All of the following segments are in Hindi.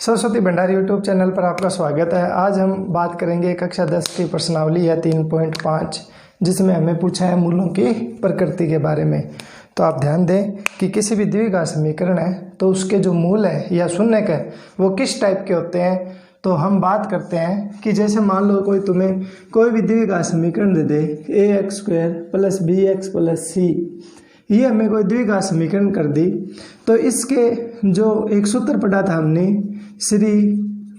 सरस्वती भंडारी यूट्यूब चैनल पर आपका स्वागत है। आज हम बात करेंगे कक्षा 10 की प्रश्नावली है 3.5, जिसमें हमें पूछा है मूलों की प्रकृति के बारे में। तो आप ध्यान दें कि किसी भी द्विघात समीकरण है तो उसके जो मूल है या शून्यक है वो किस टाइप के होते हैं। तो हम बात करते हैं कि जैसे मान लो तुम्हें कोई भी द्विघात समीकरण दे दे ax² + bx + c, ये हमें कोई द्विघात समीकरण कर दी। तो इसके जो एक सूत्र पढ़ा था हमने, श्री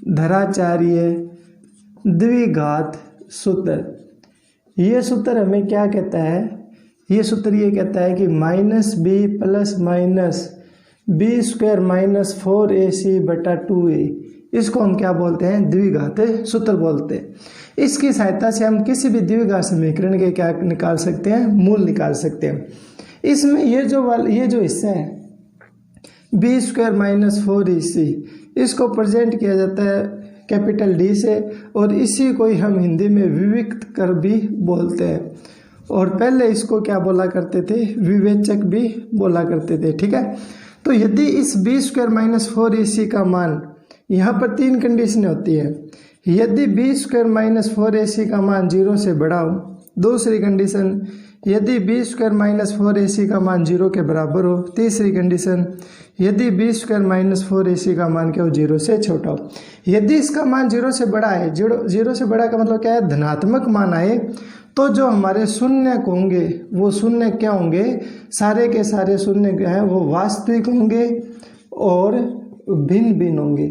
धराचार्य द्विघात सूत्र, ये सूत्र हमें क्या कहता है? ये सूत्र ये कहता है कि -b ± b² - 4ac/2a, इसको हम क्या बोलते हैं? द्विघात सूत्र बोलते हैं। इसकी सहायता से हम किसी भी द्विघात समीकरण के क्या निकाल सकते हैं? मूल निकाल सकते हैं। इसमें ये जो हिस्सा है b² - 4ac, इसको प्रेजेंट किया जाता है कैपिटल D से, और इसी को ही हम हिंदी में विविक्त कर भी बोलते हैं, और पहले इसको क्या बोला करते थे? विवेचक भी बोला करते थे। ठीक है, तो यदि इस b² - 4ac का मान, यहाँ पर तीन कंडीशन होती है। यदि b² - 4ac का मान 0 से बड़ा हो, दूसरी कंडीशन यदि b² - 4ac का मान 0 के बराबर हो, तीसरी कंडीशन यदि b² - 4ac का मान क्या हो? 0 से छोटा हो। यदि इसका मान 0 से बड़ा है, 0 से बड़ा का मतलब क्या है? धनात्मक मान आए, तो जो हमारे शून्यक होंगे वो शून्य क्या होंगे? सारे के सारे शून्य क्या है? वो वास्तविक होंगे और भिन्न भिन्न होंगे।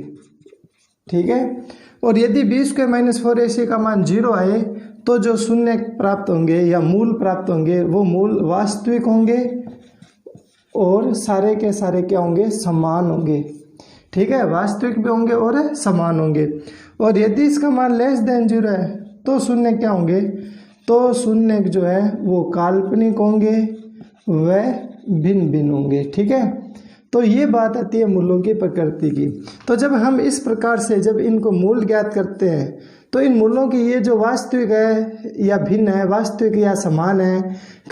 ठीक है, और यदि b² - 4ac का मान 0 आए, तो जो शून्य प्राप्त होंगे या मूल प्राप्त होंगे वो मूल वास्तविक होंगे और सारे के सारे क्या होंगे? समान होंगे। ठीक है, वास्तविक भी होंगे और समान होंगे। और यदि इसका मान <0 है तो शून्य क्या होंगे? तो शून्य जो है वो काल्पनिक होंगे, वह भिन्न भिन्न होंगे। ठीक है, तो ये बात आती है मूलों की प्रकृति की। तो जब हम इस प्रकार से जब इनको मूल ज्ञात करते हैं, तो इन मूलों की ये जो वास्तविक है या भिन्न है, वास्तविक या समान है,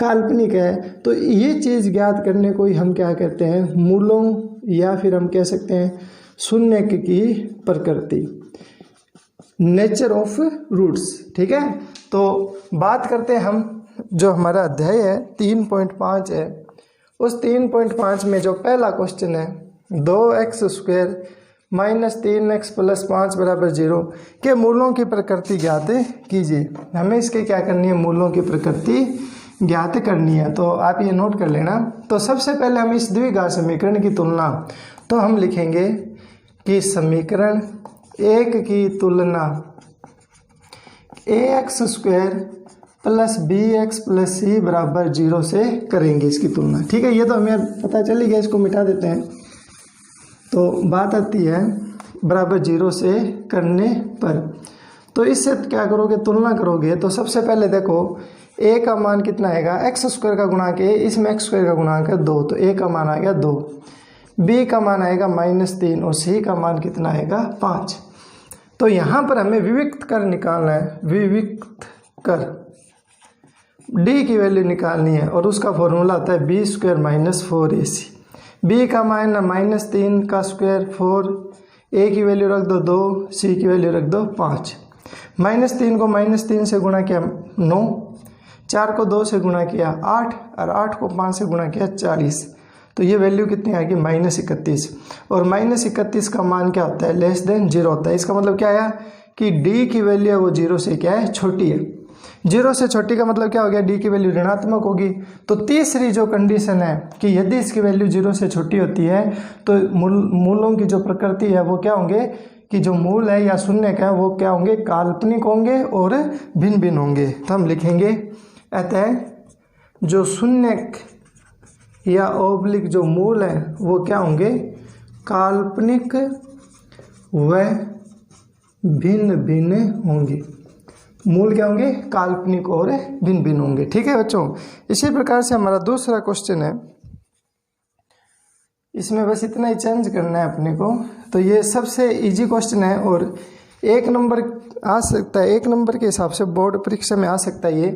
काल्पनिक है, तो ये चीज़ ज्ञात करने को ही हम क्या कहते हैं? मूलों, या फिर हम कह सकते हैं शून्यक की प्रकृति, नेचर ऑफ रूट्स। ठीक है, तो बात करते हैं हम, जो हमारा अध्याय है 3.5 है, उस 3.5 में जो पहला क्वेश्चन है 2x² - 3x + 5 = 0 के मूलों की प्रकृति ज्ञात कीजिए। हमें इसके क्या करनी है? मूलों की प्रकृति ज्ञात करनी है। तो आप ये नोट कर लेना। तो सबसे पहले हम इस द्विघात समीकरण की तुलना, तो हम लिखेंगे कि समीकरण एक की तुलना ax² + bx + c = 0 से करेंगे इसकी तुलना। ठीक है, ये तो हमें पता चल ही गया, इसको मिटा देते हैं। तो बात आती है बराबर 0 से करने पर, तो इससे क्या करोगे? तुलना करोगे। तो सबसे पहले देखो a का मान कितना आएगा? x² का गुणांक a, इसमें x² का गुणांक है 2, तो a का मान आ गया 2, b का मान आएगा -3 और c का मान कितना आएगा? 5। तो यहाँ पर हमें विविक्त कर निकालना है, विविक्त कर d की वैल्यू निकालनी है, और उसका फॉर्मूला होता है b² - 4ac। b का मान -3 का स्क्वायर 4, a की वैल्यू रख दो 2, c की वैल्यू रख दो 5। -3 को -3 से गुणा किया 9, 4 को 2 से गुणा किया 8, और 8 को 5 से गुणा किया 40। तो ये वैल्यू कितनी आएगी? -31। और -31 का मान क्या होता है? <0 होता है। इसका मतलब क्या है कि d की वैल्यू है वो 0 से क्या है? छोटी है। 0 से छोटी का मतलब क्या हो गया? d की वैल्यू ऋणात्मक होगी। तो तीसरी जो कंडीशन है कि यदि इसकी वैल्यू 0 से छोटी होती है, तो मूलों की जो प्रकृति है वो क्या होंगे? कि जो मूल है या शून्यक है वो क्या होंगे? काल्पनिक होंगे और भिन्न भिन्न होंगे। तो हम लिखेंगे अतः जो शून्यक या ओब्लिक जो मूल है वो क्या होंगे? काल्पनिक व भिन्न भिन्न होंगे। मूल क्या होंगे? काल्पनिक और भिन्न भिन्न होंगे। ठीक है बच्चों, इसी प्रकार से हमारा दूसरा क्वेश्चन है, इसमें बस इतना ही चेंज करना है अपने को। तो ये सबसे इजी क्वेश्चन है और 1 नंबर आ सकता है, 1 नंबर के हिसाब से बोर्ड परीक्षा में आ सकता है ये।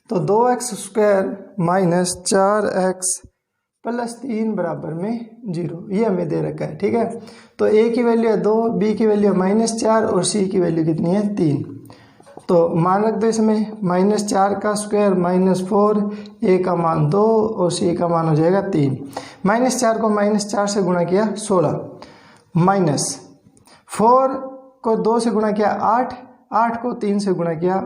तो 2x² - 4x +3 बराबर में 0, ये हमें दे रखा है। ठीक है, तो a की वैल्यू है 2, b की वैल्यू है -4 और c की वैल्यू कितनी है 3। तो मान रख दो इसमें -4 का स्क्वायर -4, a का मान 2 और c का मान हो जाएगा 3। -4 को -4 से गुणा किया 16, -4 को 2 से गुणा किया 8, 8 को 3 से गुणा किया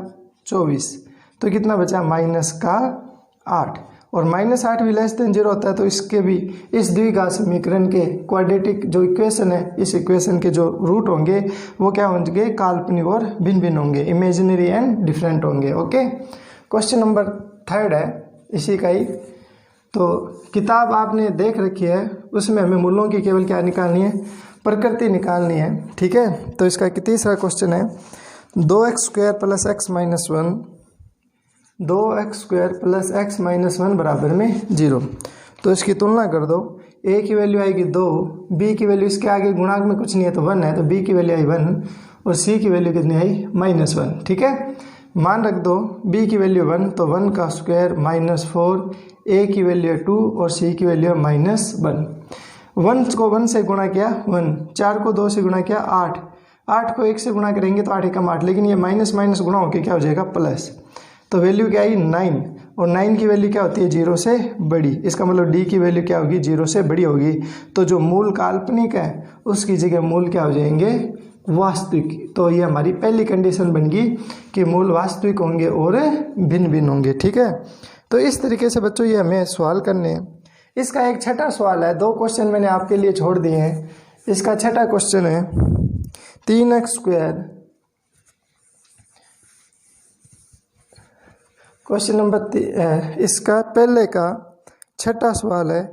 24, तो कितना बचा -8। और -8 भी लेस देन 0 होता है, तो इसके भी इस द्विघात समीकरण के क्वाड्रेटिक जो इक्वेशन है, इस इक्वेशन के जो रूट होंगे वो क्या होंगे, काल्पनिक और भिन्न भिन्न होंगे, इमेजिनरी एंड डिफरेंट होंगे। ओके, क्वेश्चन नंबर 3 है इसी का ही। तो किताब आपने देख रखी है, उसमें हमें मूलों की केवल क्या निकालनी है, प्रकृति निकालनी है। ठीक है, तो इसका तीसरा क्वेश्चन है 2x² + x - 1, 2x² + x - 1 बराबर में 0। तो इसकी तुलना कर दो, a की वैल्यू आएगी 2, b की वैल्यू इसके आगे गुणांक में कुछ नहीं है तो 1 है, तो b की वैल्यू आई 1 और c की वैल्यू कितनी आई -1। ठीक है, मान रख दो b की वैल्यू 1, तो 1 का स्क्वायर -4, a की वैल्यू 2 और c की वैल्यू -1। 1 को 1 से गुणा किया 1, 4 को 2 से गुणा किया 8, 8 को 1 से गुणा करेंगे तो 8 एकम 8, लेकिन ये माइनस माइनस गुणा होकर क्या हो जाएगा प्लस, तो वैल्यू क्या आई 9, और 9 की वैल्यू क्या होती है 0 से बड़ी, इसका मतलब d की वैल्यू क्या होगी 0 से बड़ी होगी। तो जो मूल काल्पनिक है उसकी जगह मूल क्या हो जाएंगे वास्तविक। तो ये हमारी पहली कंडीशन बन गई कि मूल वास्तविक होंगे और भिन्न भिन्न होंगे। ठीक है, तो इस तरीके से बच्चों ये हमें सवाल करने हैं। इसका एक छठा सवाल है, 2 क्वेश्चन मैंने आपके लिए छोड़ दिए हैं। इसका छठा क्वेश्चन है 3x², क्वेश्चन नंबर इसका पहले का छठा सवाल है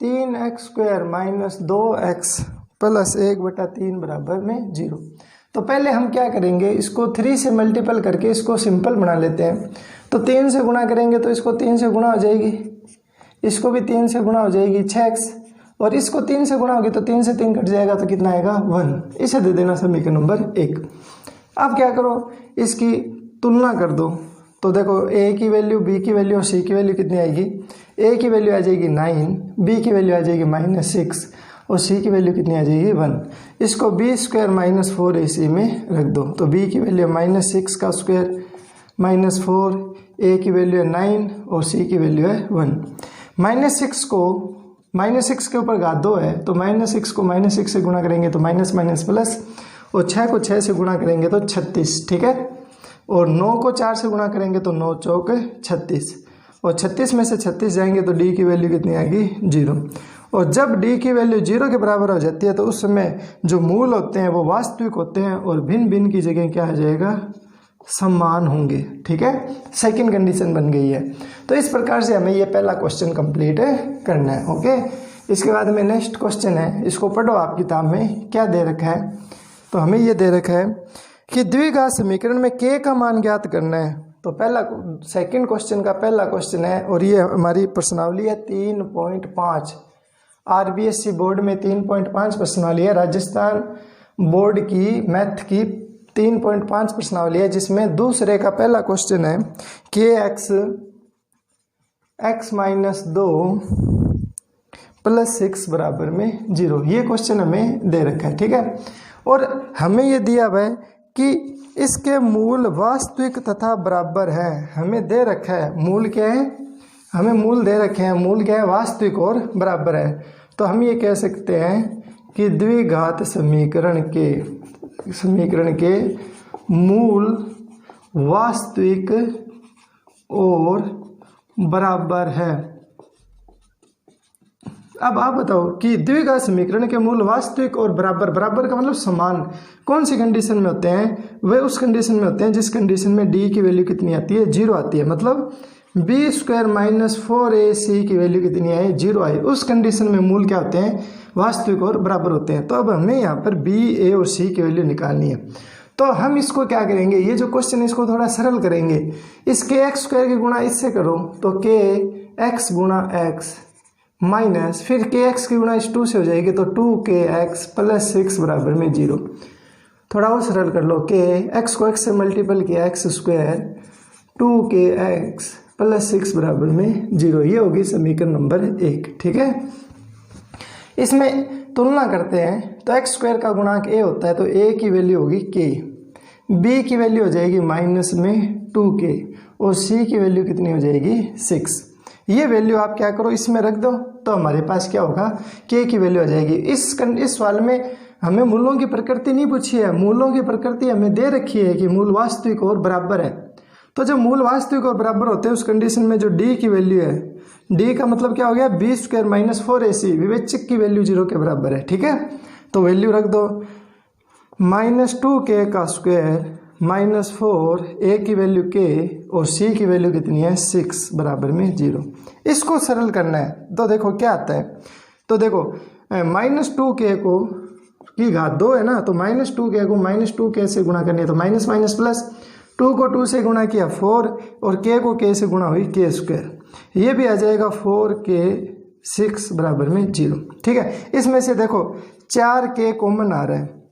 3x² - 2x + 1/3 बराबर में 0। तो पहले हम क्या करेंगे, इसको 3 से मल्टीपल करके इसको सिंपल बना लेते हैं। तो 3 से गुणा करेंगे तो इसको 3 से गुणा हो जाएगी, इसको भी 3 से गुणा हो जाएगी 6x, और इसको 3 से गुणा होगी तो 3 से 3 कट जाएगा तो कितना आएगा 1। इसे दे देना समीकरण नंबर 1। अब क्या करो, इसकी तुलना कर दो। तो देखो a की वैल्यू, b की वैल्यू और c की वैल्यू कितनी आएगी, a की वैल्यू आ जाएगी 9, b की वैल्यू आ जाएगी -6 और c की वैल्यू कितनी आ जाएगी 1। इसको b² - 4ac में रख दो, तो b की वैल्यू -6 का स्क्वायर -4, a की वैल्यू है 9 और c की वैल्यू है 1। -6 के ऊपर घात 2 है, तो -6 को -6 से गुणा करेंगे तो माइनस माइनस प्लस, और 6 को 6 से गुणा करेंगे तो 36। ठीक है, और 9 को 4 से गुणा करेंगे तो 9 चौक 36, और 36 में से 36 जाएंगे तो d की वैल्यू कितनी आएगी 0। और जब d की वैल्यू 0 के बराबर हो जाती है तो उस समय जो मूल होते हैं वो वास्तविक होते हैं और भिन्न भिन्न की जगह क्या आ जाएगा समान होंगे। ठीक है, सेकंड कंडीशन बन गई है। तो इस प्रकार से हमें ये पहला क्वेश्चन कंप्लीट करना है। ओके, इसके बाद में नेक्स्ट क्वेश्चन है, इसको पढ़ो आप किताब में क्या दे रखा है। तो हमें ये दे रखा है कि द्विघात समीकरण में k का मान ज्ञात करना है। तो पहला सेकंड क्वेश्चन का पहला क्वेश्चन है, और ये हमारी प्रश्नावली है 3.5। RBSC बोर्ड में 3.5 प्रश्नावली है, राजस्थान बोर्ड की मैथ की 3.5 प्रश्नावली है, जिसमें दूसरे का पहला क्वेश्चन है kx - 2 + 6 बराबर में 0। ये क्वेश्चन हमें दे रखा है। ठीक है, और हमें ये दिया हुआ है कि इसके मूल वास्तविक तथा बराबर है। हमें दे रखा है मूल क्या है, हमें मूल दे रखे हैं, मूल क्या है वास्तविक और बराबर है। तो हम ये कह सकते हैं कि द्विघात समीकरण के मूल वास्तविक और बराबर है। अब आप बताओ कि द्विघात समीकरण के मूल वास्तविक और बराबर, बराबर का मतलब समान, कौन सी कंडीशन में होते हैं, वे उस कंडीशन में होते हैं जिस कंडीशन में d की वैल्यू कितनी आती है 0 आती है। मतलब b² - 4ac की वैल्यू कितनी आई 0 आई, उस कंडीशन में मूल क्या होते हैं वास्तविक और बराबर होते हैं। तो अब हमें यहाँ पर b, a और c की वैल्यू निकालनी है। तो हम इसको क्या करेंगे, ये जो क्वेश्चन है इसको थोड़ा सरल करेंगे। इस kx² की गुणा इससे करो तो kx गुणा x माइनस फिर kx की गुणा इस 2 से हो जाएगी तो 2kx + 6 बराबर में 0। थोड़ा और सरल कर लो, x को x से मल्टीपल किया x² 2kx प्लस 6 बराबर में 0। ये होगी समीकरण नंबर 1। ठीक है, इसमें तुलना करते हैं तो एक्स स्क्वायर का गुणांक a होता है तो a की वैल्यू होगी k, b की वैल्यू हो जाएगी माइनस में 2k और c की वैल्यू कितनी हो जाएगी 6। ये वैल्यू आप क्या करो इसमें रख दो तो हमारे पास क्या होगा k की वैल्यू आ जाएगी। इस सवाल में हमें मूलों की प्रकृति नहीं पूछी है, मूलों की प्रकृति हमें दे रखी है कि मूल वास्तविक और बराबर है। तो जब मूल वास्तविक और बराबर होते हैं उस कंडीशन में जो d की वैल्यू है, d का मतलब क्या हो गया b स्क्वायर माइनस 4ac, विवेचक की वैल्यू 0 के बराबर है। ठीक है, तो वैल्यू रख दो माइनस 2k का स्क्वायर माइनस 4, a की वैल्यू k और c की वैल्यू कितनी है 6 बराबर में 0। इसको सरल करना है तो देखो क्या आता है, तो देखो माइनस 2k को की घात 2 है ना, तो माइनस 2k को माइनस 2k से गुणा करनी है तो माइनस माइनस प्लस, 2 को 2 से गुणा किया 4 और k को k से गुणा हुई k स्क्वायर, ये भी आ जाएगा 4k 6 बराबर में 0। ठीक है, इसमें से देखो 4k कॉमन आ रहा है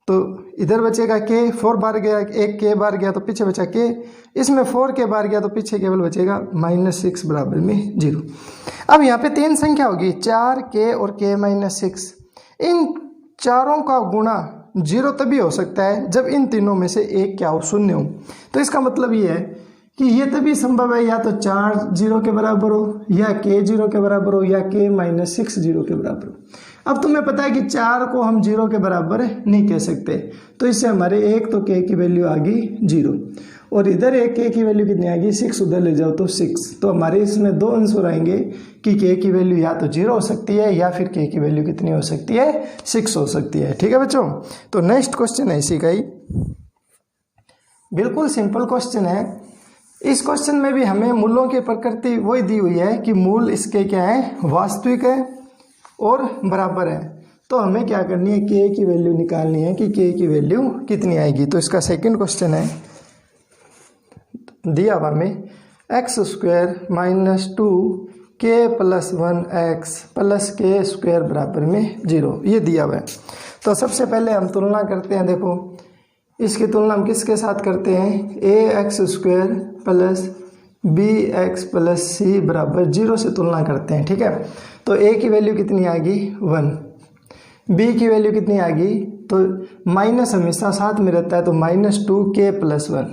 तो इधर बचेगा k, 4 बार गया, एक k बार गया तो पीछे बचा k, इसमें 4k बार गया तो पीछे केवल बचेगा माइनस 6 बराबर में 0। अब यहाँ पे 3 संख्या होगी 4k और k माइनस 6, इन चारों का गुणा 0 तभी हो सकता है जब इन तीनों में से एक क्या हो, शून्य हो। तो इसका मतलब ये है कि ये तभी संभव है या तो 4 0 के बराबर हो या k 0 के बराबर हो या k माइनस 6 0 के बराबर हो। अब तुम्हें पता है कि 4 को हम 0 के बराबर नहीं कह सकते, तो इससे हमारे एक तो k की वैल्यू आ गई 0 और इधर एक k की वैल्यू कितनी आएगी 6, उधर ले जाओ तो 6। तो हमारे इसमें 2 आंसर आएंगे कि k की वैल्यू या तो 0 हो सकती है या फिर k की वैल्यू कितनी हो सकती है 6 हो सकती है। ठीक है बच्चों, तो नेक्स्ट क्वेश्चन है इसी का ही, बिल्कुल सिंपल क्वेश्चन है। इस क्वेश्चन में भी हमें मूलों की प्रकृति वही दी हुई है कि मूल इसके क्या है, वास्तविक है और बराबर है। तो हमें क्या करनी है, k की वैल्यू निकालनी है कि k की वैल्यू कितनी आएगी। तो इसका सेकंड क्वेश्चन है, दिया हुआ हमें x square minus 2k plus 1x plus k square बराबर में 0, ये दिया हुआ है। तो सबसे पहले हम तुलना करते हैं। देखो इसकी तुलना हम किसके साथ करते हैं, ax square plus bx plus c बराबर 0 से तुलना करते हैं। ठीक है, तो a की वैल्यू कितनी आएगी 1, b की वैल्यू कितनी आएगी, तो माइनस हमेशा साथ में रहता है तो माइनस 2k प्लस 1।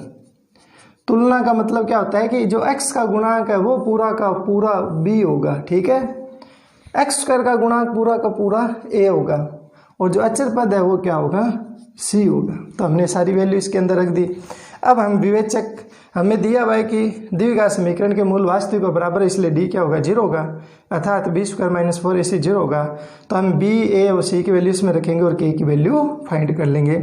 तुलना का मतलब क्या होता है कि जो x का गुणांक है वो पूरा का पूरा b होगा। ठीक है, एक्स स्क्वायर का गुणांक पूरा का पूरा a होगा और जो अचर पद है वो क्या होगा c होगा। तो हमने सारी वैल्यू इसके अंदर रख दी। अब हम विवेचक, हमें दिया हुआ है कि द्विघात समीकरण के मूल वास्तविक और बराबर, इसलिए d क्या होगा 0 होगा, अर्थात b स्क्वायर माइनस 4ac 0 होगा। तो हम b, a और c की वैल्यू इसमें रखेंगे और k की वैल्यू फाइंड कर लेंगे।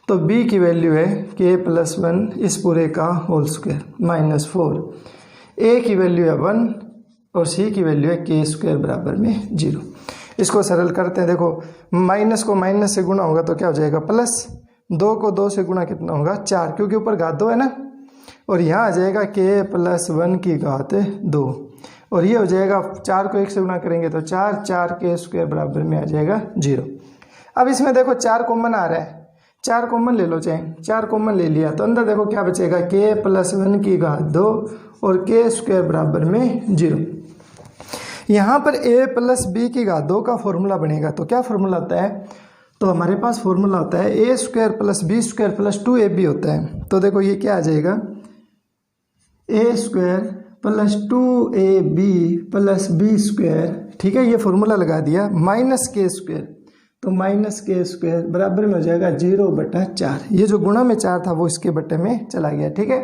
तो b की वैल्यू है k प्लस 1 इस पूरे का होल स्क्वायर माइनस 4, a की वैल्यू है 1 और c की वैल्यू है k स्क्वायर बराबर में 0। इसको सरल करते हैं। देखो माइनस को माइनस से गुणा होगा तो क्या हो जाएगा प्लस, 2 को 2 से गुणा कितना होगा 4, क्योंकि ऊपर घात 2 है ना, और यहाँ आ जाएगा k प्लस 1 की घात 2 और ये हो जाएगा 4 को 1 से गुणा करेंगे तो 4, 4k स्क्वायर बराबर में आ जाएगा 0। अब इसमें देखो 4 कॉमन आ रहा है, 4 कॉमन ले लो, चाहे 4 कॉमन ले लिया तो अंदर देखो क्या बचेगा k प्लस 1 की घात 2 और k स्क्वायर बराबर में 0। यहाँ पर a प्लस b की घात 2 का फॉर्मूला बनेगा। तो क्या फॉर्मूला होता है, तो हमारे पास फॉर्मूला होता है a square plus b square plus 2ab होता है। तो देखो ये क्या आ जाएगा, a square plus 2ab plus b square, ठीक है, ये फॉर्मूला लगा दिया, माइनस k स्क्वायर, तो माइनस k स्क्वायर बराबर में हो जाएगा 0/4। ये जो गुणा में 4 था वो इसके बट्टे में चला गया। ठीक है,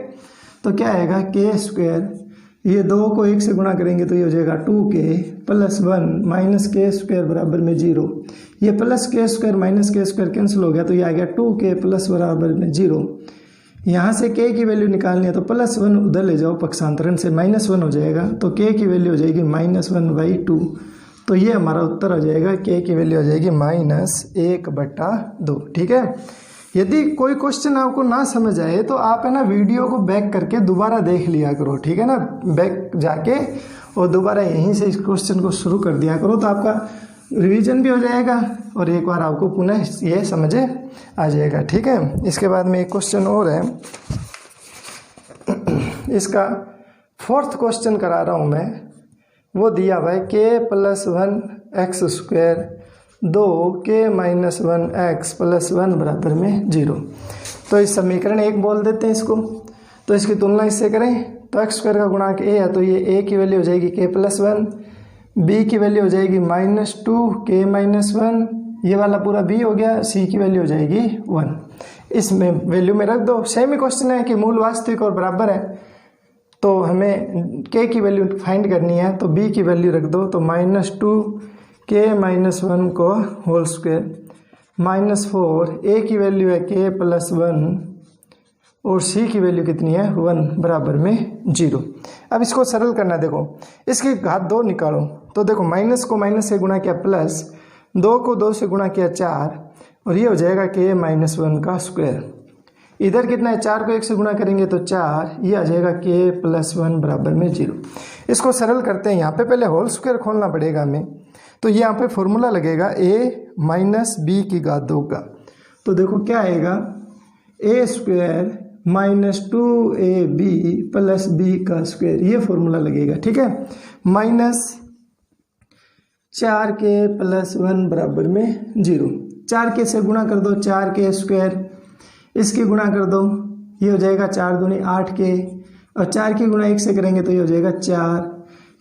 तो क्या आएगा k स्क्वायर, ये 2 को 1 से गुणा करेंगे तो ये हो जाएगा 2k plus 1 minus k square बराबर में 0। ये plus k square minus k square cancel हो गया तो ये आ गया 2k प्लस बराबर में 0। यहाँ से k की वैल्यू निकालनी है तो प्लस 1 उधर ले जाओ, पक्षांतरण से माइनस 1 हो जाएगा तो k की वैल्यू हो जाएगी -1/2। तो ये हमारा उत्तर हो जाएगा, k की वैल्यू हो जाएगी -1/2। ठीक है, यदि कोई क्वेश्चन आपको ना समझ आए तो आप है ना वीडियो को बैक करके दोबारा देख लिया करो। ठीक है ना, बैक जाके और दोबारा यहीं से इस क्वेश्चन को शुरू कर दिया करो तो आपका रिवीजन भी हो जाएगा और एक बार आपको पुनः ये समझ आ जाएगा। ठीक है, इसके बाद में एक क्वेश्चन और है, इसका फोर्थ क्वेश्चन करा रहा हूँ मैं, वो दिया हुआ है k+1x² 2k-1x+1 बराबर में 0। तो इस समीकरण 1 बोल देते हैं इसको। तो इसकी तुलना इससे करें तो x² का गुणांक a है, तो ये a की वैल्यू हो जाएगी k+1, b की वैल्यू हो जाएगी -2k-1, ये वाला पूरा b हो गया, c की वैल्यू हो जाएगी 1। इसमें वैल्यू में रख दो। सेम ही क्वेश्चन है कि मूल वास्तविक और बराबर है, तो हमें k की वैल्यू फाइंड करनी है, तो b की वैल्यू रख दो। तो -2k-1 को होल स्क्वायर -4, a की वैल्यू है k+1 और c की वैल्यू कितनी है 1 बराबर में 0। अब इसको सरल करना, देखो इसकी घात 2 निकालो। तो देखो माइनस को माइनस से गुणा किया प्लस, 2 को 2 से गुणा किया 4, और ये हो जाएगा k-1 का स्क्वायर। इधर कितना है, 4 को 1 से गुणा करेंगे तो 4, ये आ जाएगा k+1 बराबर में 0। इसको सरल करते हैं। यहाँ पे पहले होल स्क्वायर खोलना पड़ेगा हमें, तो यहाँ पे फॉर्मूला लगेगा a माइनस b की घात 2 का। तो देखो क्या आएगा, a² -2ab प्लस b का स्क्वायर, ये फॉर्मूला लगेगा। ठीक है, -4k+1 बराबर में 0। 4k से गुणा कर दो, 4k², इसकी गुणा कर दो, ये हो जाएगा 4 दूनी 8k, और 4 की गुणा 1 से करेंगे तो ये हो जाएगा 4,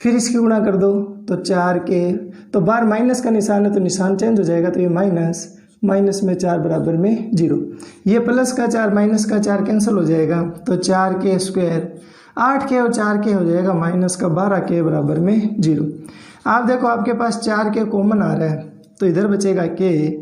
फिर इसकी गुणा कर दो तो 4k, तो बार माइनस का निशान है तो निशान चेंज हो जाएगा, तो ये माइनस में 4 बराबर में 0। ये प्लस का 4 माइनस का 4 कैंसिल हो जाएगा, तो 4k², 8k और 4k हो जाएगा माइनस का 12k बराबर में 0। आप देखो आपके पास 4k कॉमन आ रहा है, तो इधर बचेगा k,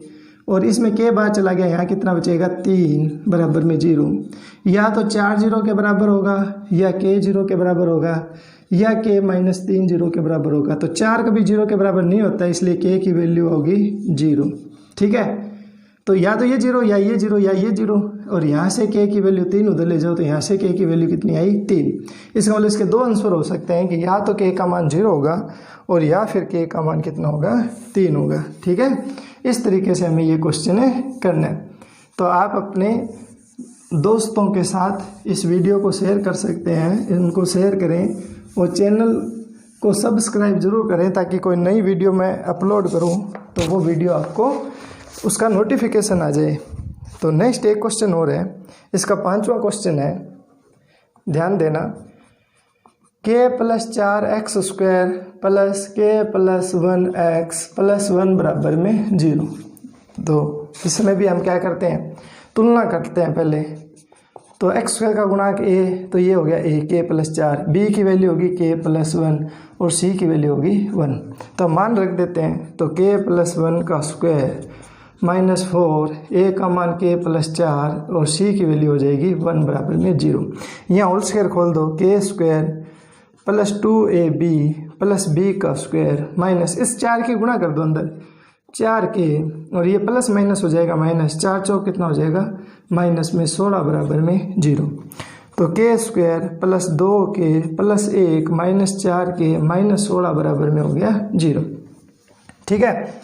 और इसमें k बाहर चला गया, यहाँ कितना बचेगा 3 बराबर में 0। या तो 4 0 के बराबर होगा, या k 0 के बराबर होगा, या k -3 0 के बराबर होगा। तो 4 कभी 0 के बराबर नहीं होता, इसलिए k की वैल्यू होगी 0। ठीक है, तो या तो ये 0 या ये 0 या ये 0, और यहाँ से k की वैल्यू 3 उधर ले जाओ, तो यहाँ से k की वैल्यू कितनी आई 3। इसका मतलब इसके दो आंसर हो सकते हैं कि या तो k का मान 0 होगा, और या फिर k का मान कितना होगा 3 होगा। ठीक है, इस तरीके से हमें ये क्वेश्चन करना है। तो आप अपने दोस्तों के साथ इस वीडियो को शेयर कर सकते हैं, इनको शेयर करें, और चैनल को सब्सक्राइब जरूर करें, ताकि कोई नई वीडियो मैं अपलोड करूं तो वो वीडियो आपको उसका नोटिफिकेशन आ जाए। तो नेक्स्ट एक क्वेश्चन और है, इसका 5वां क्वेश्चन है, ध्यान देना। k+4x² प्लस k+1x+1 बराबर में 0। तो इसमें भी हम क्या करते हैं, तुलना करते हैं पहले। तो x² का गुणांक a, तो ये हो गया a, k+4, b की वैल्यू होगी k+1 और c की वैल्यू होगी 1। तो मान रख देते हैं, तो k+1 का स्क्वायर -4, a का मान k+4 और c की वैल्यू हो जाएगी 1 बराबर में 0। यहाँ होल स्क्वायर खोल दो, k² plus 2ab plus b का स्क्वायर माइनस, इस 4 की गुणा कर दो अंदर, 4k, और ये प्लस माइनस हो जाएगा माइनस, 4 चौक कितना हो जाएगा माइनस में 16 बराबर में 0। तो k² plus 2k plus 1 -4k -16 बराबर में हो गया 0। ठीक है,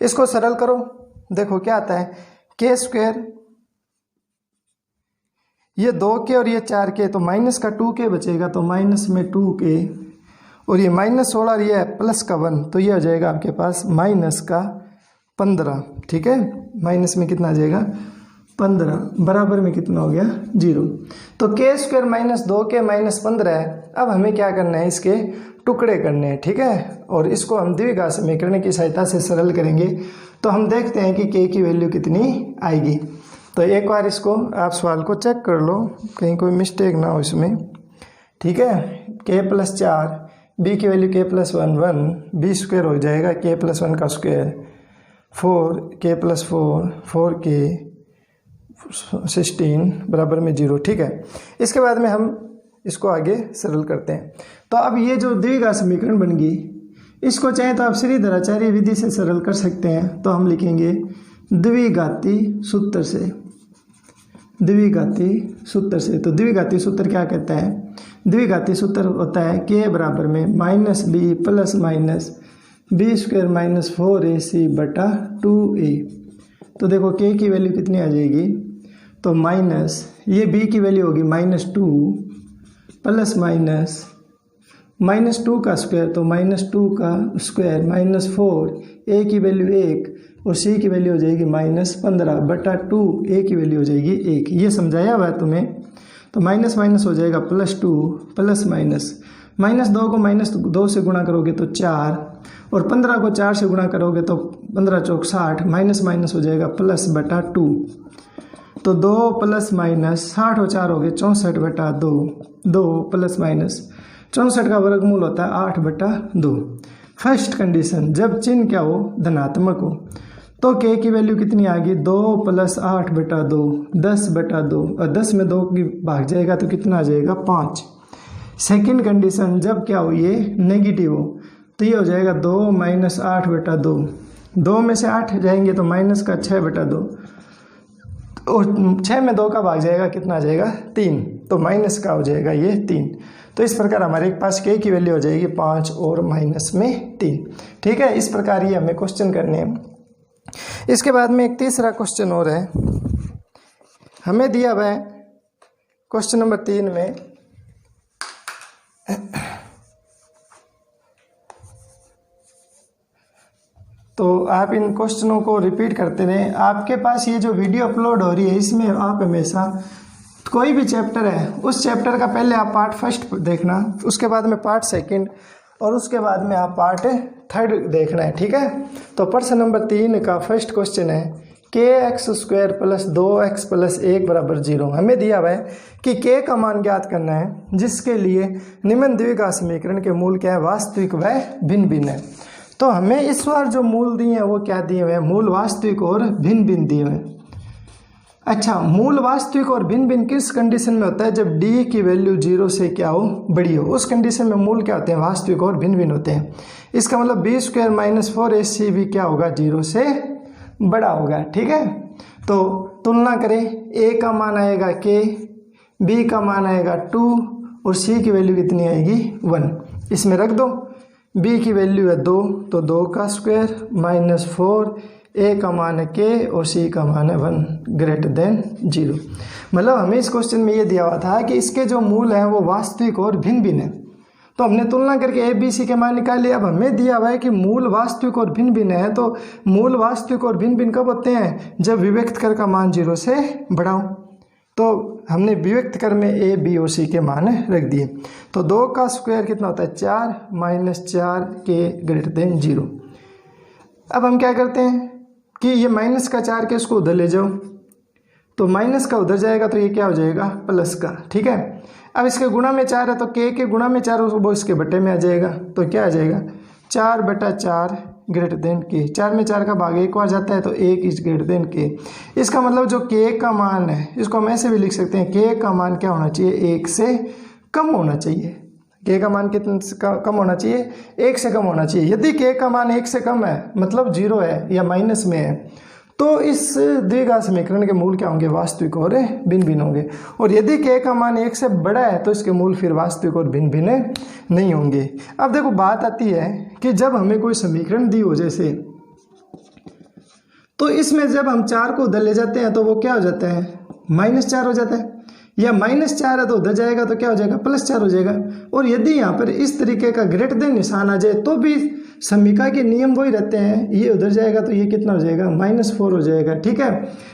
इसको सरल करो, देखो क्या आता है, k², ये 2k और ये 4k, तो माइनस का 2k बचेगा, तो माइनस में 2k, और ये -16 और ये प्लस का 1, तो ये हो जाएगा आपके पास माइनस का 15। ठीक है, माइनस में कितना आ जाएगा 15 बराबर में कितना हो गया 0। तो k² -2k -15 है। अब हमें क्या करना है, इसके टुकड़े करने हैं। ठीक है, और इसको हम द्विघात समीकरण की सहायता से सरल करेंगे। तो हम देखते हैं कि k की वैल्यू कितनी आएगी। तो एक बार इसको आप सवाल को चेक कर लो, कहीं कोई मिस्टेक ना हो इसमें। ठीक है, k+4, b की वैल्यू k+1 1, b² हो जाएगा k+1 का स्क्वायर, 4k+4 4k 16 बराबर में 0। ठीक है, इसके बाद में हम इसको आगे सरल करते हैं। तो अब ये जो द्विघात समीकरण बन गई, इसको चाहे तो आप श्रीधराचार्य विधि से सरल कर सकते हैं। तो हम लिखेंगे द्विघाती सूत्र से, द्विघाती सूत्र से। तो द्विघाती सूत्र क्या कहता है, द्विघाती सूत्र होता है k बराबर में -b plus minus b² -4ac बटा 2a। तो देखो k की वैल्यू कितनी आ जाएगी, तो माइनस, ये b की वैल्यू होगी -2 प्लस माइनस -2 का स्क्वायर, तो -2 का स्क्वायर -4, a की वैल्यू 1 और c की वैल्यू हो जाएगी -15/2, a की वैल्यू हो जाएगी 1। ये समझाया हुआ है तुम्हें। तो माइनस माइनस हो जाएगा +2 प्लस माइनस, -2 को -2 से गुणा करोगे तो 4 और 15 को 4 से गुणा करोगे तो 15 चौक 60, माइनस माइनस हो जाएगा +/2। तो 2 + -60 और 4 हो गए 64/2, 2 + -64 का वर्गमूल होता है 8/2। फर्स्ट कंडीशन, जब चिन्ह क्या हो, धनात्मक हो, तो k की वैल्यू कितनी आ गई, 2 + 8/2, 10/2, और 10 में 2 की भाग जाएगा तो कितना आ जाएगा 5। सेकंड कंडीशन, जब क्या हो, ये नेगेटिव हो, तो ये हो जाएगा 2 - 8/2, 2 में से 8 जाएंगे तो माइनस का 6/2, और 6 में 2 का भाग जाएगा, कितना आ जाएगा 3, तो माइनस का हो जाएगा ये 3। तो इस प्रकार हमारे पास k की वैल्यू हो जाएगी 5 और माइनस में 3। ठीक है, इस प्रकार ये हमें क्वेश्चन करने हैं। इसके बाद में एक तीसरा क्वेश्चन और है, हमें दिया हुआ है क्वेश्चन नंबर 3 में तो आप इन क्वेश्चनों को रिपीट करते रहें। आपके पास ये जो वीडियो अपलोड हो रही है, इसमें आप हमेशा कोई भी चैप्टर है, उस चैप्टर का पहले आप पार्ट फर्स्ट देखना, उसके बाद में पार्ट सेकंड, और उसके बाद में आप पार्ट थर्ड देखना है। ठीक है, तो प्रश्न नंबर 3 का फर्स्ट क्वेश्चन है kx² + 2x + 1 = 0। हमें दिया हुआ है कि k का मान ज्ञात करना है, जिसके लिए निम्न द्विघात समीकरण के मूल क्या है, वास्तविक व भिन्न भिन्न है। तो हमें इस बार जो मूल दिए हैं वो क्या दिए हुए हैं, मूल वास्तविक और भिन्न भिन्न दिए हुए हैं। अच्छा, मूल वास्तविक और भिन्न भिन्न किस कंडीशन में होता है, जब d की वैल्यू 0 से क्या हो, बड़ी हो, उस कंडीशन में मूल क्या होते हैं, वास्तविक और भिन्न भिन्न होते हैं। इसका मतलब b² - 4ac भी क्या होगा, 0 से बड़ा होगा। ठीक है, तो तुलना करें, a का मान आएगा k, b का मान आएगा 2 और c की वैल्यू कितनी आएगी 1। इसमें रख दो, b की वैल्यू है 2, तो 2 का स्क्वायर -4, a का मान है k और c का मान है 1 > 0। मतलब हमें इस क्वेश्चन में ये दिया हुआ था कि इसके जो मूल हैं वो वास्तविक और भिन्न भिन्न है, तो हमने तुलना करके a b c के मान निकाले। अब हमें दिया हुआ है कि मूल वास्तविक और भिन्न भिन्न है, तो मूल वास्तविक और भिन्न भिन्न कब होते हैं, जब विभक्त कर का मान 0 से बड़ा हो। तो हमने विभक्त कर में a b और c के मान रख दिए। तो 2 का स्क्वायर कितना होता है 4 -4 k > 0। अब हम क्या करते हैं कि ये माइनस का 4 के इसको उधर ले जाओ, तो माइनस का उधर जाएगा तो ये क्या हो जाएगा प्लस का। ठीक है, अब इसके गुणा में 4 है, तो k के गुणा में 4 वो इसके बटे में आ जाएगा, तो क्या आ जाएगा 4/4 k। 4 में 4 का भाग 1 आ जाता है, तो 1 k। इसका मतलब जो k का मान है, इसको हम ऐसे भी लिख सकते हैं, k का मान क्या होना चाहिए, 1 से कम होना चाहिए। k का मान कितना कम होना चाहिए, 1 से कम होना चाहिए। यदि k का मान 1 से कम है, मतलब 0 है या माइनस में है, तो इस द्विघात समीकरण के मूल क्या होंगे, वास्तविक और भिन्न भिन्न होंगे। और यदि k का मान 1 से बड़ा है, तो इसके मूल फिर वास्तविक और भिन्न भिन्न नहीं होंगे। अब देखो बात आती है कि जब हमें कोई समीकरण दी हो जैसे, तो इसमें जब हम 4 को उधर ले जाते हैं तो वो क्या हो जाता है, -4 हो जाता है, या -4 है तो उधर जाएगा तो क्या हो जाएगा +4 हो जाएगा। और यदि यहाँ पर इस तरीके का ग्रेटर देन निशान आ जाए तो भी समीका के नियम वही रहते हैं, ये उधर जाएगा तो ये कितना हो जाएगा -4 हो जाएगा। ठीक है,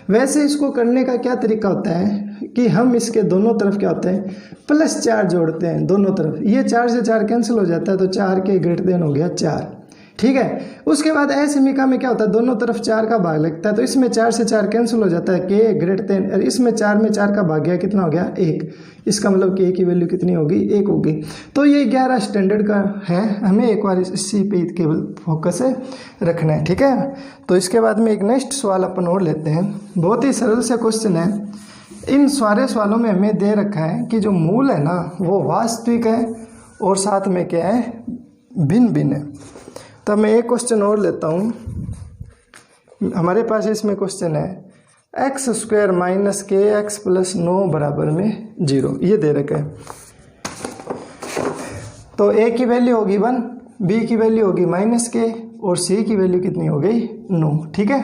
वैसे इसको करने का क्या तरीका होता है कि हम इसके दोनों तरफ क्या होता है +4 जोड़ते हैं, दोनों तरफ। ये 4 से 4 कैंसिल हो जाता है, तो 4 के ग्रेटर देन हो गया 4। ठीक है, उसके बाद असमीका में क्या होता है, दोनों तरफ 4 का भाग लगता है, तो इसमें 4 से 4 कैंसिल हो जाता है, k ग्रेटर देन, और इसमें 4 में 4 का भाग गया, कितना हो गया 1। इसका मतलब k की वैल्यू कितनी होगी, 1 होगी। तो ये 11 स्टैंडर्ड का है, हमें एक बार इसी पे केवल फोकस रखना है। ठीक है, तो इसके बाद में एक नेक्स्ट सवाल अपन और लेते हैं। बहुत ही सरल से क्वेश्चन है। इन सारे सवालों में हमें दे रखा है कि जो मूल है ना वो वास्तविक है और साथ में क्या है, भिन्न भिन्न है। तो मैं एक क्वेश्चन और लेता हूँ। हमारे पास इसमें क्वेश्चन है x² - kx + 9 = 0, ये दे रखा है। तो a की वैल्यू होगी 1, b की वैल्यू होगी -k और c की वैल्यू कितनी हो गई 9। ठीक है,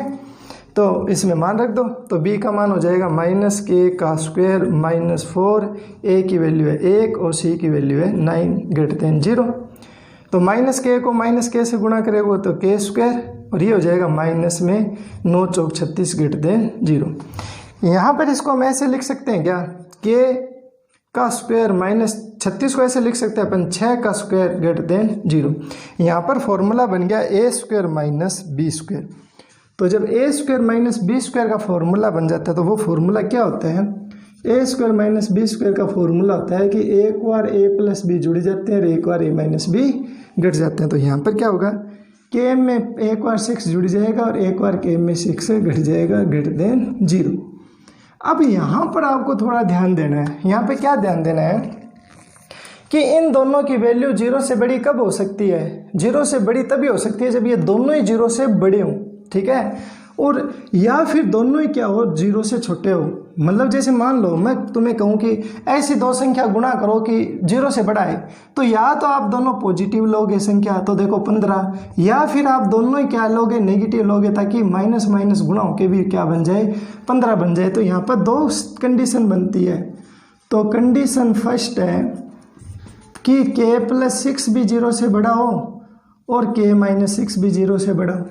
तो इसमें मान रख दो, तो b का मान हो जाएगा -k² -4, a की वैल्यू है 1 और c की वैल्यू है 9 > 0। तो -k को -k से गुणा करेगा तो k² और ये हो जाएगा माइनस में 9 चौक 36 > 0। यहाँ पर इसको हम ऐसे लिख सकते हैं क्या, k² -36 को ऐसे लिख सकते हैं अपन 6² > 0। यहाँ पर फॉर्मूला बन गया a² - b²। तो जब a² - b² का फॉर्मूला बन जाता है तो वो फॉर्मूला क्या होता है, a² - b² का फॉर्मूला होता है कि एक बार a + b जुड़ जाते हैं और एक बार a - b घट जाते हैं। तो यहाँ पर क्या होगा, k में एक बार 6 जुड़ जाएगा और एक बार k में 6 घट जाएगा > 0। अब यहाँ पर आपको थोड़ा ध्यान देना है। यहाँ पे क्या ध्यान देना है कि इन दोनों की वैल्यू 0 से बड़ी कब हो सकती है, 0 से बड़ी तभी हो सकती है जब ये दोनों ही 0 से बड़े हों, ठीक है, और या फिर दोनों ही क्या हो, 0 से छोटे हो। मतलब जैसे मान लो मैं तुम्हें कहूँ कि ऐसी दो संख्या गुणा करो कि 0 से बड़ा है, तो या तो आप दोनों पॉजिटिव लोगे संख्या, तो देखो 15, या फिर आप दोनों ही क्या लोगे, नेगेटिव लोगे, ताकि माइनस माइनस गुणा होके भी क्या बन जाए, 15 बन जाए। तो यहाँ पर दो कंडीशन बनती है। तो कंडीशन फर्स्ट है कि k + 6 भी 0 से बड़ा हो और k - 6 भी 0 से बड़ा हो।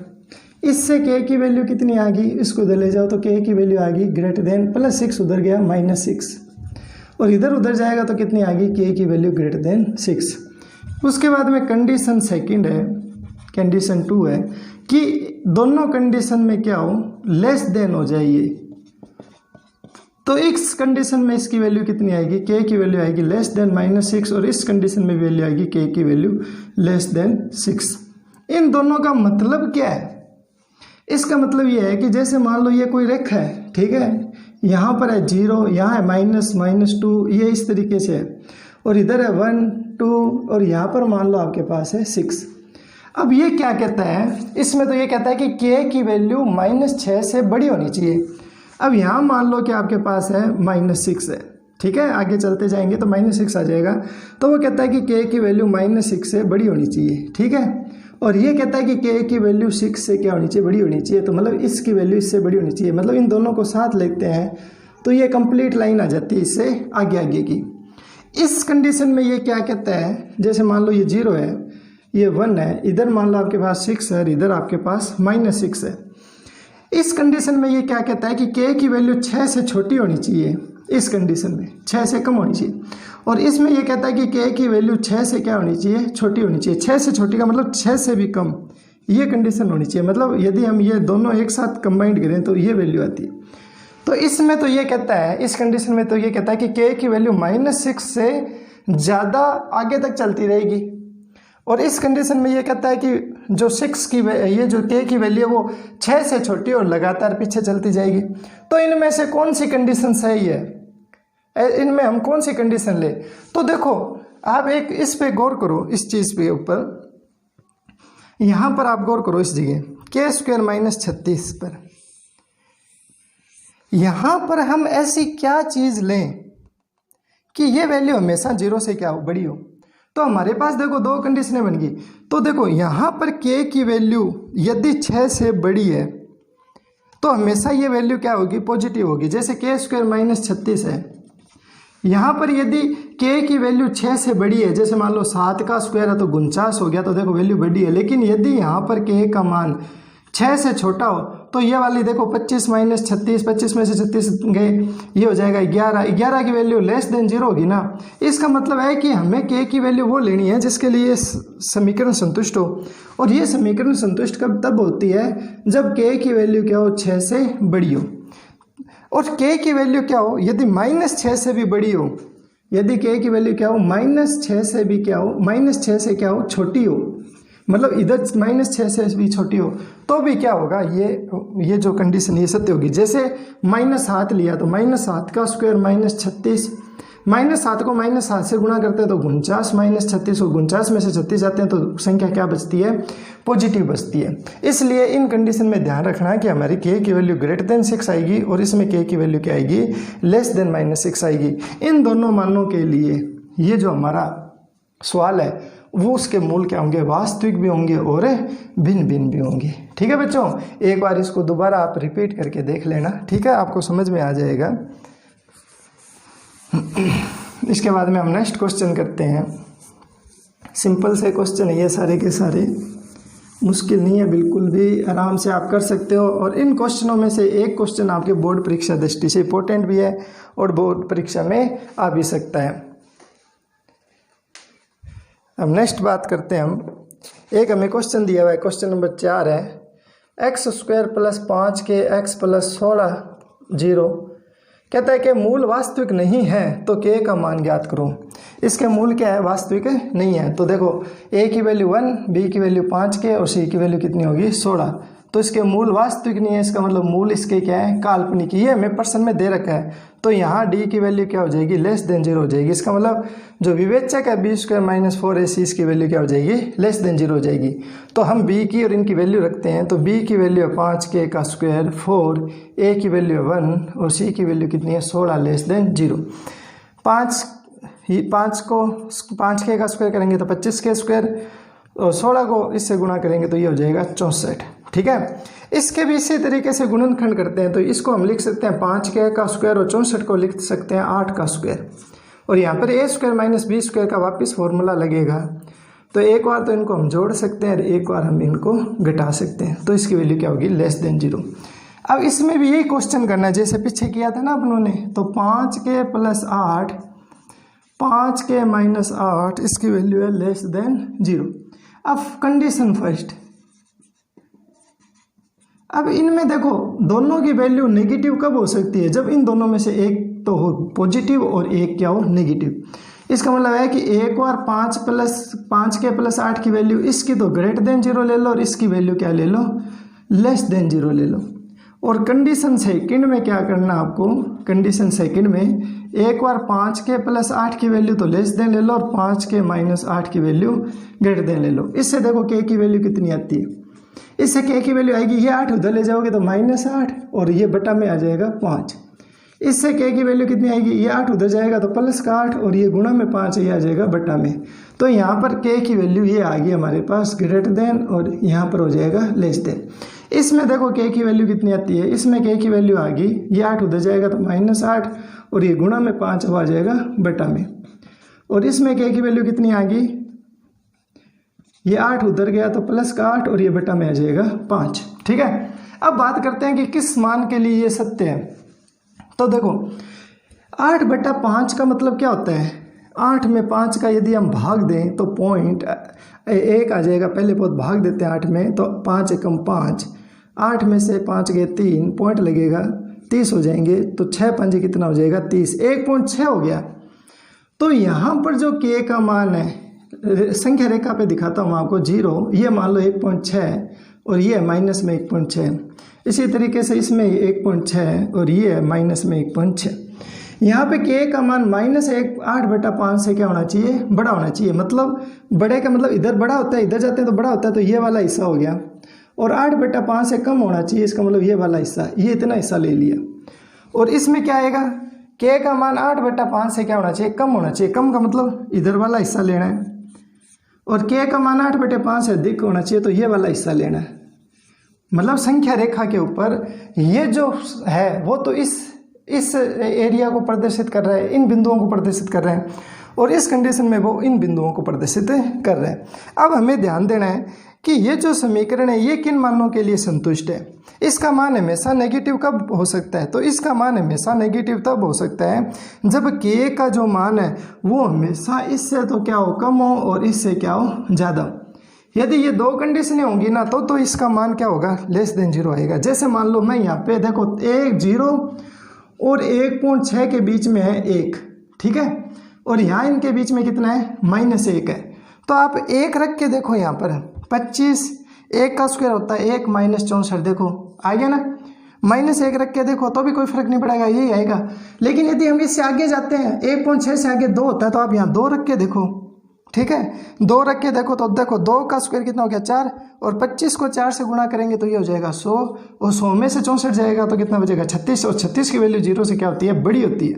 इससे k की वैल्यू कितनी आ गई, इसको उधर ले जाओ तो k की वैल्यू आ गई +6 उधर गया -6, और इधर उधर जाएगा तो कितनी आ गई, k की वैल्यू > 6। उसके बाद में कंडीशन सेकंड है, कंडीशन 2 है कि दोनों कंडीशन में क्या हो, लेस देन हो जाइए। तो इस कंडीशन में इसकी वैल्यू कितनी आएगी, k की वैल्यू आएगी <−6, और इस कंडीशन में वैल्यू आएगी k की वैल्यू <6। इन दोनों का मतलब क्या है, इसका मतलब ये है कि जैसे मान लो ये कोई रेखा है, ठीक है, यहाँ पर है 0, यहाँ है -2, ये इस तरीके से है, और इधर है 1 2, और यहाँ पर मान लो आपके पास है 6। अब ये क्या कहता है, इसमें तो ये कहता है कि k की वैल्यू -6 से बड़ी होनी चाहिए। अब यहाँ मान लो कि आपके पास है -6 है, ठीक है, आगे चलते जाएंगे तो -6 आ जाएगा। तो वो कहता है कि k की वैल्यू -6 से बड़ी होनी चाहिए, ठीक है, और ये कहता है कि k की वैल्यू 6 से क्या होनी चाहिए, बड़ी होनी चाहिए। तो मतलब इसकी वैल्यू इससे बड़ी होनी चाहिए। मतलब इन दोनों को साथ लेते हैं तो ये कंप्लीट लाइन आ जाती है इससे आगे आगे की। इस कंडीशन में ये क्या कहता है, जैसे मान लो ये 0 है, ये 1 है, इधर मान लो आपके पास 6 है, इधर आपके पास -6 है। इस कंडीशन में ये क्या कहता है कि k की वैल्यू 6 से छोटी होनी चाहिए, इस कंडीशन में 6 से कम होनी चाहिए। और इसमें ये कहता है कि k की वैल्यू 6 से क्या होनी चाहिए, छोटी होनी चाहिए। 6 से छोटी का मतलब 6 से भी कम, ये कंडीशन होनी चाहिए। मतलब यदि हम ये दोनों एक साथ कंबाइंड करें तो ये वैल्यू आती है। तो इसमें तो ये कहता है, इस कंडीशन में तो ये कहता है कि k की वैल्यू -6 से ज़्यादा आगे तक चलती रहेगी, और इस कंडीशन में ये कहता है कि जो 6 की ये जो k की वैल्यू है वो 6 से छोटी और लगातार पीछे चलती जाएगी। तो इनमें से कौन सी कंडीशन सही है, इनमें हम कौन सी कंडीशन ले? तो देखो आप एक इस पे गौर करो, इस चीज़ पे ऊपर यहाँ पर आप गौर करो, इस जगह k² - 36 पर। यहाँ पर हम ऐसी क्या चीज़ लें कि ये वैल्यू हमेशा 0 से क्या हो, बड़ी हो। तो हमारे पास देखो दो कंडीशनें बन गई। तो देखो यहाँ पर k की वैल्यू यदि 6 से बड़ी है तो हमेशा ये वैल्यू क्या होगी, पॉजिटिव होगी। जैसे k² - 36 है, यहाँ पर यदि k की वैल्यू 6 से बड़ी है, जैसे मान लो 7 का स्क्वायर है तो 49 हो गया, तो देखो वैल्यू बड़ी है। लेकिन यदि यहाँ पर k का मान 6 से छोटा हो तो ये वाली देखो 25 - 36, 25 में से 36 गए, ये हो जाएगा 11। 11 की वैल्यू <0 होगी ना। इसका मतलब है कि हमें k की वैल्यू वो लेनी है जिसके लिए समीकरण संतुष्ट हो, और ये समीकरण संतुष्ट कब तब होती है जब k की वैल्यू क्या हो, 6 से बड़ी हो। और k की वैल्यू क्या हो, यदि -6 से भी बड़ी हो, यदि k की वैल्यू क्या हो, -6 से भी क्या हो, -6 से क्या हो, छोटी हो, मतलब इधर -6 से भी छोटी हो, तो भी क्या होगा, ये जो कंडीशन ये सत्य होगी। जैसे -7 लिया तो -7 का स्क्वायर -36, -7 को -7 से गुणा करते हैं तो 49 - 36, और 49 में से 36 जाते हैं तो संख्या क्या बचती है, पॉजिटिव बचती है। इसलिए इन कंडीशन में ध्यान रखना कि हमारी k की वैल्यू <6 आएगी और इसमें k की वैल्यू क्या आएगी, <−6 आएगी। इन दोनों मानों के लिए ये जो हमारा सवाल है वो उसके मूल क्या होंगे, वास्तविक भी होंगे और भिन्न भिन्न भी होंगे। ठीक है बच्चों, एक बार इसको दोबारा आप रिपीट करके देख लेना, ठीक है, आपको समझ में आ जाएगा। इसके बाद में हम नेक्स्ट क्वेश्चन करते हैं। सिंपल से क्वेश्चन है ये सारे के सारे, मुश्किल नहीं है बिल्कुल भी, आराम से आप कर सकते हो। और इन क्वेश्चनों में से एक क्वेश्चन आपके बोर्ड परीक्षा दृष्टि से इंपॉर्टेंट भी है और बोर्ड परीक्षा में आ भी सकता है। अब नेक्स्ट बात करते हैं हम। एक हमें क्वेश्चन दिया हुआ है, क्वेश्चन नंबर 4 है, x² + 5 के x + 16 0। कहता है कि मूल वास्तविक नहीं है तो k का मान ज्ञात करो। इसके मूल क्या है, वास्तविक नहीं है। तो देखो a की वैल्यू 1, b की वैल्यू 5 के और c की वैल्यू कितनी होगी 16। तो इसके मूल वास्तविक नहीं है, इसका मतलब मूल इसके क्या है, काल्पनिक। ये हमें प्रश्न में दे रखा है, तो यहाँ d की वैल्यू क्या हो जाएगी, <0 हो जाएगी। इसका मतलब जो विवेचक है b² - 4ac, इसकी वैल्यू क्या हो जाएगी, <0 हो जाएगी। तो हम b की और इनकी वैल्यू रखते हैं, तो b की वैल्यू है 5k का स्क्वायर 4, a की वैल्यू है 1 और c की वैल्यू कितनी है 16 <0। 5k का स्क्वायर करेंगे तो 25k स्क्वायर और 16 को इससे गुणा करेंगे तो ये हो जाएगा 64। ठीक है, इसके भी इसी तरीके से गुणनखंड करते हैं, तो इसको हम लिख सकते हैं 5k का स्क्वायर और 64 को लिख सकते हैं 8 का स्क्वायर। और यहाँ पर a² - b² का वापस फॉर्मूला लगेगा, तो एक बार तो इनको हम जोड़ सकते हैं और एक बार हम इनको घटा सकते हैं, तो इसकी वैल्यू क्या होगी, <0। अब इसमें भी यही क्वेश्चन करना है जैसे पीछे किया था ना अपनों ने। तो 5k + 8, 5k - 8, इसकी वैल्यू है <0। अब कंडीशन फर्स्ट। अब इनमें देखो दोनों की वैल्यू नेगेटिव कब हो सकती है, जब इन दोनों में से एक तो हो पॉजिटिव और एक क्या हो, नेगेटिव। इसका मतलब है कि एक बार 5k + 8 की वैल्यू इसकी तो <0 ले लो और इसकी वैल्यू क्या ले लो, <0 ले लो। और कंडीशन सेकंड में क्या करना आपको, कंडीशन सेकंड में एक बार 5k + 8 की वैल्यू तो <0 ले लो और 5k - 8 की वैल्यू <0 ले लो। इससे देखो k की वैल्यू कितनी आती है, इससे k की वैल्यू आएगी, ये 8 उधर ले जाओगे तो -8 और ये बटा में आ जाएगा 5। इससे k की वैल्यू कितनी आएगी, ये 8 उधर जाएगा तो +8 और ये गुणा में 5 ये आ जाएगा बटा में। तो यहाँ पर k की वैल्यू ये आ गई हमारे पास ग्रेटर और यहाँ पर हो जाएगा <। इसमें देखो k की वैल्यू कितनी आती है, इसमें k की वैल्यू आ गई, ये 8 उधर जाएगा तो -8 और ये गुणा में 5 आ जाएगा बटा में। और इसमें k की वैल्यू कितनी आ गई, ये 8 उधर गया तो +8 और ये बटा में आ जाएगा 5। ठीक है, अब बात करते हैं कि किस मान के लिए ये सत्य है। तो देखो 8/5 का मतलब क्या होता है, 8 में 5 का यदि हम भाग दें तो 0.1 आ जाएगा। पहले बहुत भाग देते हैं 8 में, तो 5 एकम 5, 8 में से 5 गए 3, पॉइंट लगेगा 30 हो जाएंगे, तो 6 पंजे कितना हो जाएगा 30, 1.6 हो गया। तो यहाँ पर जो k का मान है, संख्या रेखा पे दिखाता हूँ आपको 0, ये मान लो 1.6 और ये माइनस में 1.6। इसी तरीके से इसमें 1.6 और ये माइनस में 1.6। यहाँ पे k का मान -8/5 से क्या होना चाहिए, बड़ा होना चाहिए। मतलब बड़े का मतलब इधर बड़ा होता है, इधर जाते हैं तो बड़ा होता है, तो ये वाला हिस्सा हो गया। और 8/5 से कम होना चाहिए, इसका मतलब ये वाला हिस्सा, ये इतना हिस्सा ले लिया। और इसमें क्या आएगा, k का मान 8/5 से क्या होना चाहिए, कम होना चाहिए। कम का मतलब इधर वाला हिस्सा लेना है, और k का मान 8/5 से अधिक होना चाहिए, तो ये वाला हिस्सा लेना है। मतलब संख्या रेखा के ऊपर ये जो है वो तो इस एरिया को प्रदर्शित कर रहा है, इन बिंदुओं को प्रदर्शित कर रहे हैं, और इस कंडीशन में वो इन बिंदुओं को प्रदर्शित कर रहे हैं। अब हमें ध्यान देना है कि ये जो समीकरण है ये किन मानों के लिए संतुष्ट है। इसका मान हमेशा नेगेटिव कब हो सकता है, तो इसका मान हमेशा नेगेटिव तब हो सकता है जब k का जो मान है वो हमेशा इससे तो क्या हो, कम हो और इससे क्या हो, ज़्यादा। यदि ये दो कंडीशनें होंगी ना तो इसका मान क्या होगा, <0 आएगा। जैसे मान लो मैं यहाँ पे देखो 0 और 1.6 के बीच में है 1, ठीक है, और यहाँ इनके बीच में कितना है, -1 है। तो आप 1 रख के देखो, यहाँ पर 25, 1 का स्क्वायर होता है 1 -64, देखो आ गया ना। -1 रख के देखो तो भी कोई फर्क नहीं पड़ेगा, यही आएगा। लेकिन यदि हम इससे आगे जाते हैं, 1.6 से आगे 2 होता है, तो आप यहाँ 2 रख के देखो, ठीक है, 2 रख के देखो तो देखो 2 का स्क्वायर कितना हो गया 4, और 25 को 4 से गुणा करेंगे तो ये हो जाएगा 100, और 100 में से 64 जाएगा तो कितना बचेगा 36, और 36 की वैल्यू 0 से क्या होती है, बड़ी होती है।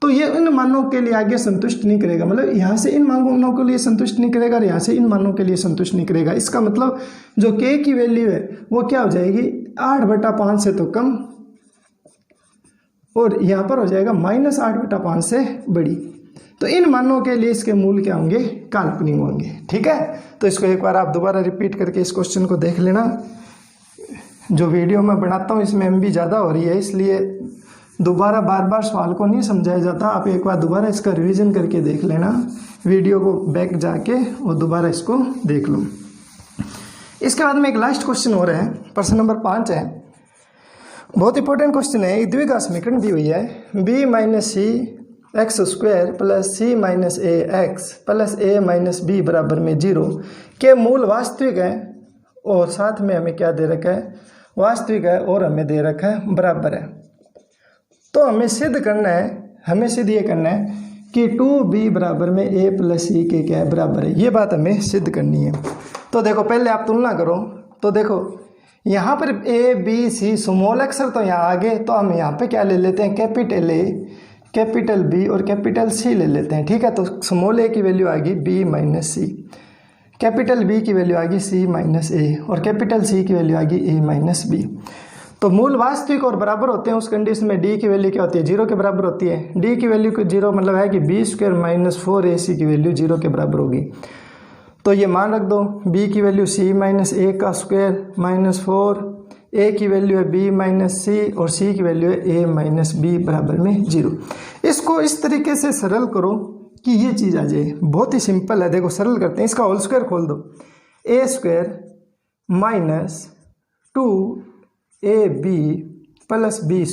तो ये इन मानों के लिए आगे संतुष्ट नहीं करेगा, मतलब यहाँ से इन मानों के लिए संतुष्ट नहीं करेगा और यहाँ से इन मानों के लिए संतुष्ट नहीं करेगा। इसका मतलब जो k की वैल्यू है वो क्या हो जाएगी 8/5 से तो कम, और यहाँ पर हो जाएगा -8/5 से बड़ी। तो इन मानों के लिए इसके मूल क्या होंगे, काल्पनिक होंगे। ठीक है, तो इसको एक बार आप दोबारा रिपीट करके इस क्वेश्चन को देख लेना। जो वीडियो मैं बनाता हूँ इसमें MB ज़्यादा हो रही है, इसलिए दोबारा बार बार सवाल को नहीं समझाया जाता। आप एक बार दोबारा इसका रिवीजन करके देख लेना, वीडियो को बैक जाके और दोबारा इसको देख लो। इसके बाद में एक लास्ट क्वेश्चन हो रहा है, प्रश्न नंबर 5 है, बहुत इंपॉर्टेंट क्वेश्चन है। एक द्विघात समीकरण दी हुई है b - c x² + c - a x + a - b बराबर में 0 के मूल वास्तविक है, और साथ में हमें क्या दे रखा है, वास्तविक है, और हमें दे रखा है बराबर है। तो हमें सिद्ध करना है, हमें सिद्ध ये करना है कि 2b बराबर में a + c के क्या है, बराबर है। ये बात हमें सिद्ध करनी है। तो देखो पहले आप तुलना करो, तो देखो यहाँ पर a b c स्मॉल अक्षर तो यहाँ आगे, तो हम यहाँ पे क्या ले लेते हैं, कैपिटल A, कैपिटल B और कैपिटल C ले लेते हैं। ठीक है, तो स्मॉल a की वैल्यू आएगी b - c, कैपिटल B की वैल्यू आएगी c - a, और कैपिटल C की वैल्यू आएगी a - b। तो मूल वास्तविक और बराबर होते हैं, उस कंडीशन में d की वैल्यू क्या होती है, 0 के बराबर होती है। d की वैल्यू को 0 मतलब है कि b² - 4ac की वैल्यू 0 के बराबर होगी। तो ये मान रख दो, b की वैल्यू c - a का स्क्वायर -4, a की वैल्यू है b - c और c की वैल्यू है a - b बराबर में 0। इसको इस तरीके से सरल करो कि ये चीज़ आ जाए। बहुत ही सिंपल है, देखो सरल करते हैं। इसका होल स्क्वायर खोल दो, a² - 2ab + b² -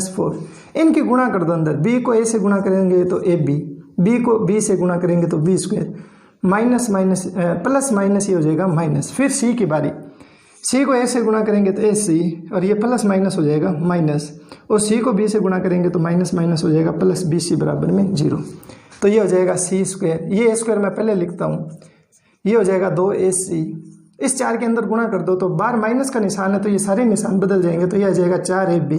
4, इनकी गुणा कर दो अंदर। b को a से गुणा करेंगे तो ab, b को b से गुणा करेंगे तो b², minus minus plus minus ये हो जाएगा माइनस। फिर c की बारी, c को a से गुणा करेंगे तो ac, और ये प्लस माइनस हो जाएगा माइनस, और c को b से गुणा करेंगे तो माइनस माइनस हो जाएगा प्लस, bc बराबर में 0। तो ये हो जाएगा c², ये a² मैं पहले लिखता हूँ, ये हो जाएगा 2ac। इस 4 के अंदर गुणा कर दो, तो बार माइनस का निशान है तो ये सारे निशान बदल जाएंगे, तो ये आ जाएगा 4ab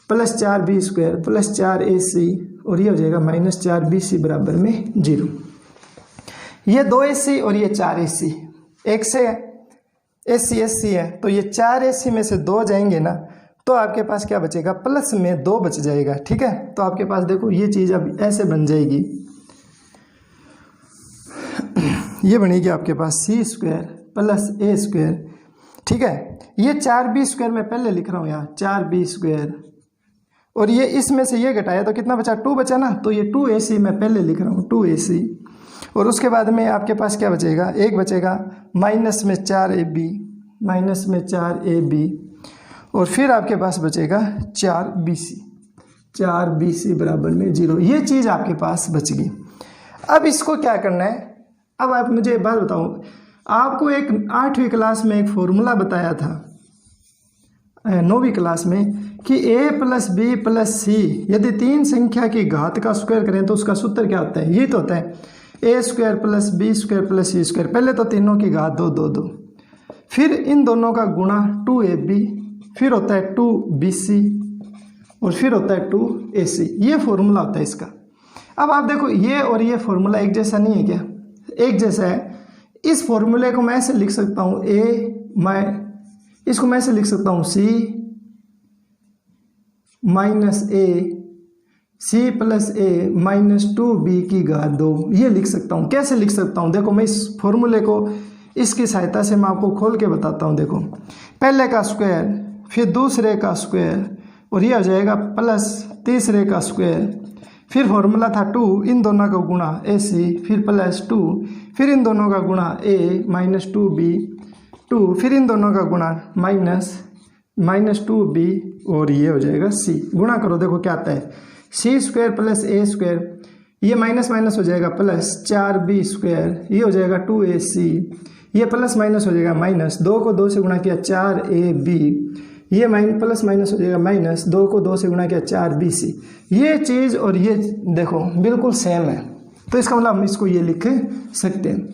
+ 4b² + 4ac, और ये हो जाएगा -4bc बराबर में 0। ये 2ac और ये 4ac, एक से ac है, तो ये 4ac में से 2 जाएंगे ना, तो आपके पास क्या बचेगा, प्लस में 2 बच जाएगा। ठीक है, तो आपके पास देखो ये चीज़ अब ऐसे बन जाएगी, ये बनेगी आपके पास c² + a²। ठीक है, ये 4b² मैं पहले लिख रहा हूँ यहाँ 4b², और ये इसमें से ये घटाया तो कितना बचा, 2 बचा ना, तो ये 2ac मैं पहले लिख रहा हूँ 2ac, और उसके बाद में आपके पास क्या बचेगा, एक बचेगा माइनस में 4ab, माइनस में 4ab, और फिर आपके पास बचेगा 4bc, 4bc बराबर में 0। ये चीज़ आपके पास बच गई। अब इसको क्या करना है, अब आप मुझे एक बात बताओ, आपको एक 8वीं क्लास में एक फॉर्मूला बताया था, 9वीं क्लास में, कि a + b + c यदि 3 संख्या की घात का स्क्वायर करें तो उसका सूत्र क्या होता है, ये तो होता है a² + b² + c²। पहले तो तीनों की घात 2 2 2, फिर इन दोनों का गुणा 2ab, फिर होता है 2bc, और फिर होता है 2ac। ये फॉर्मूला होता है इसका। अब आप देखो ये और ये फॉर्मूला एक जैसा नहीं है क्या, एक जैसा है। इस फॉर्मूले को मैं ऐसे लिख सकता हूँ इसको मैं ऐसे लिख सकता हूँ c - a c + a - 2b की घात 2, ये लिख सकता हूँ। कैसे लिख सकता हूँ, देखो मैं इस फॉर्मूले को इसकी सहायता से मैं आपको खोल के बताता हूँ। देखो पहले का स्क्वायर, फिर दूसरे का स्क्वायर, और ये हो जाएगा प्लस तीसरे का स्क्वायर, फिर फॉर्मूला था 2, इन दोनों का गुणा ac, फिर प्लस 2, फिर इन दोनों का गुणा a - 2b 2, फिर इन दोनों का गुणा माइनस 2b, और ये हो जाएगा c। गुणा करो, देखो क्या आता है, c² + a², ये माइनस माइनस हो जाएगा प्लस 4b², ये हो जाएगा 2ac, ये प्लस माइनस हो जाएगा माइनस, 2 को 2 से गुणा किया 4ab, ये प्लस माइनस हो जाएगा माइनस, 2 को 2 से गुणा किया 4bc। ये चीज़ और ये देखो बिल्कुल सेम है, तो इसका मतलब हम इसको ये लिख सकते हैं।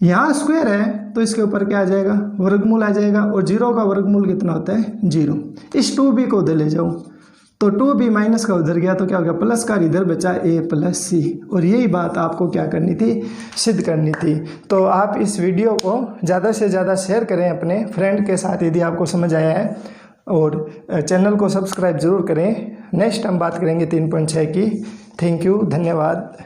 यहाँ स्क्वायर है तो इसके ऊपर क्या आ जाएगा, वर्गमूल आ जाएगा, और 0 का वर्गमूल कितना होता है 0। इस 2b को उधर ले जाओ, तो 2b माइनस का उधर गया तो क्या हो गया प्लस का, इधर बचा a प्लस सी। और यही बात आपको क्या करनी थी, सिद्ध करनी थी। तो आप इस वीडियो को ज़्यादा से ज़्यादा शेयर करें अपने फ्रेंड के साथ यदि आपको समझ आया है, और चैनल को सब्सक्राइब ज़रूर करें। नेक्स्ट हम बात करेंगे 3.6 की। थैंक यू, धन्यवाद।